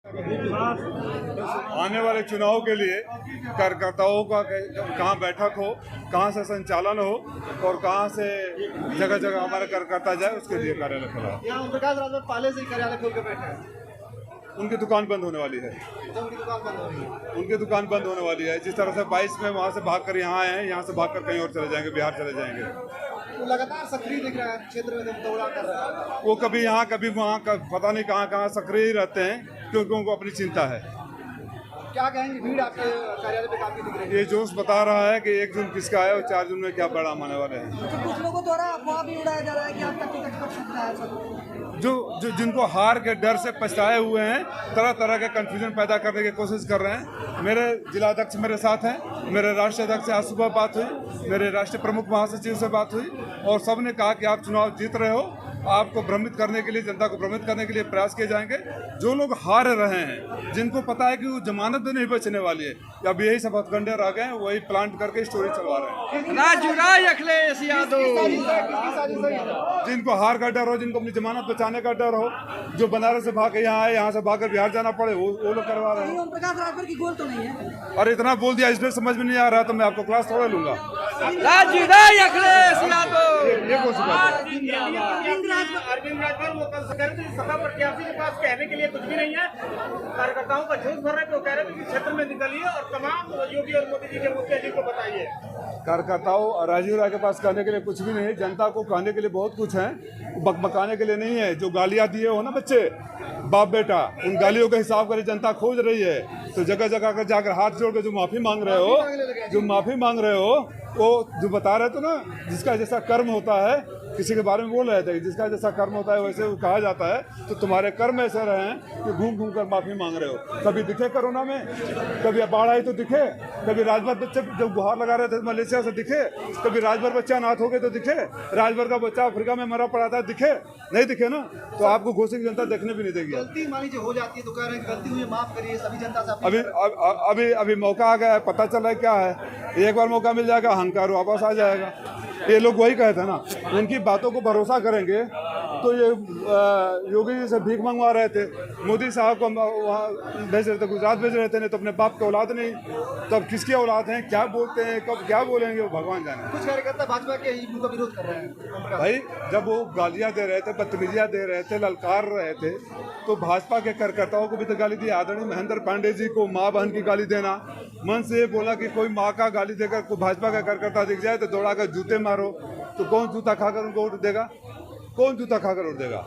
आने वाले चुनाव के लिए कार्यकर्ताओं का कहाँ बैठक हो, कहाँ से संचालन हो और कहाँ से जगह जगह हमारे कार्यकर्ता जाए, उसके लिए कार्यालय खुला है। यहाँ प्रकाश राज में पहले से ही कार्यालय खोल के बैठे हैं। उनकी दुकान बंद होने वाली है। उनकी दुकान बंद हो रही है। उनकी दुकान बंद होने वाली है। जिस तरह से 22 में वहाँ से भागकर यहाँ आए हैं, यहाँ से भागकर कहीं और चले जाएंगे, बिहार चले जाएंगे। तो लगातार सक्रिय दिख रहा है क्षेत्र में, दौरा कर रहा है। वो कभी यहाँ कभी वहाँ, पता नहीं कहाँ कहाँ सक्रिय रहते हैं, क्योंकि उनको अपनी चिंता है। क्या कहेंगे, भीड़ आपके कार्यालय पे काफी दिख रही है। ये जोश बता रहा है कि 1 जून किसका है और 4 जून में क्या परिणाम आने वाले हैं। तो कुछ लोगों द्वारा अफवाह भी उड़ाया जा रहा है कि आपका टिकट कट सकता है। जो जिनको हार के डर से पछताए हुए हैं, तरह तरह के कंफ्यूजन पैदा करने की कोशिश कर रहे हैं। मेरे जिलाध्यक्ष मेरे साथ हैं, मेरे राष्ट्रीय अध्यक्ष से आज सुबह बात हुई, मेरे राष्ट्रीय प्रमुख महासचिव से बात हुई और सबने कहा कि आप चुनाव जीत रहे हो, आपको भ्रमित करने के लिए, जनता को भ्रमित करने के लिए प्रयास किए जाएंगे। जो लोग हार रहे हैं, जिनको पता है कि वो जमानत भी नहीं बचने वाली है, अब यही सब हथकंडे रह गए हैं, वही प्लांट करके स्टोरी चलवा रहे हैं। अखिलेश यादव जिनको हार का डर हो, जिनको अपनी जमानत बचाने का डर हो, जो बनारस से भाग के यहाँ आए, यहाँ से भागकर बिहार जाना पड़े, वो लोग करवा रहे हैं। ओम प्रकाश राजभर की गोल तो नहीं है। और इतना बोल दिया, इसलिए समझ में नहीं आ रहा तो मैं आपको क्लास थोड़ा लूंगा। अखिलेश यादव ये कौन सी बात है? अरविंद राजभर वो कल कह रहे थे सपा प्रत्याशी के पास कहने के लिए कुछ भी नहीं है। कार्यकर्ताओं का जोश भर रहे थे, वो कह रहे थे कि क्षेत्र में निकलिए और तमाम योगी और मोदी जी के मुद्दे जी को बताइए। कार्यकर्ताओं राजीव राय के पास कहने के लिए कुछ भी नहीं, जनता को कहने के लिए बहुत कुछ है, बकबकाने के लिए नहीं है। जो गालियां दिए हो ना बच्चे, बाप बेटा, उन गालियों का हिसाब करे जनता खोज रही है। तो जगह जगह कर जाकर हाथ जोड़ के जो माफी मांग रहे हो, वो जो बता रहे थे ना, जिसका जैसा कर्म होता है, किसी के बारे में बोल रहे थे, जिसका जैसा कर्म होता है वैसे कहा जाता है। तो तुम्हारे कर्म ऐसे रहे हैं कि घूम घूम कर माफी मांग रहे हो। कभी दिखे कोरोना में, कभी बाढ़ आई तो दिखे, कभी राजभर बच्चे जब गुहार लगा रहे थे मलेशिया से दिखे, कभी राजभर बच्चा अनाथ हो गए तो दिखे, राजभर का बच्चा अफ्रीका में मरा पड़ा था, दिखे नहीं दिखे ना। तो आपको घोषित की जनता देखने भी नहीं देगी। गलती मान लीजिए हो जाती है तो कह रहे हैं गलती हुई, माफ करिए, सभी जनता से अभी मौका आ गया है, पता चला है क्या है। एक बार मौका मिल जाएगा, अहंकार वापस आ जाएगा। ये लोग वही कहे थे ना, उनकी बातों को भरोसा करेंगे तो ये योगी जी से भीख मंगवा रहे थे, मोदी साहब को वहाँ भेज रहे थे, गुजरात भेज रहे थे, नहीं तो अपने बाप की औलाद नहीं, तो अब किसकी औलाद हैं, क्या बोलते हैं, कब क्या बोलेंगे, वो भगवान जाने। कुछ कार्यकर्ता भाजपा के ही का विरोध कर रहे हैं। भाई जब वो गालियां दे रहे थे, बदतमीजियां दे रहे थे, ललकार रहे थे, तो भाजपा के कार्यकर्ताओं को भी तो गाली दी। आदरणीय महेंद्र पांडे जी को माँ बहन की गाली देना, मन से ये बोला कि कोई माँ का गाली देकर कोई भाजपा का कार्यकर्ता दिख जाए तो दौड़ा कर जूते मारो। तो कौन जूता खाकर उनको वोट देगा? कौन जूता खाकर वोट देगा?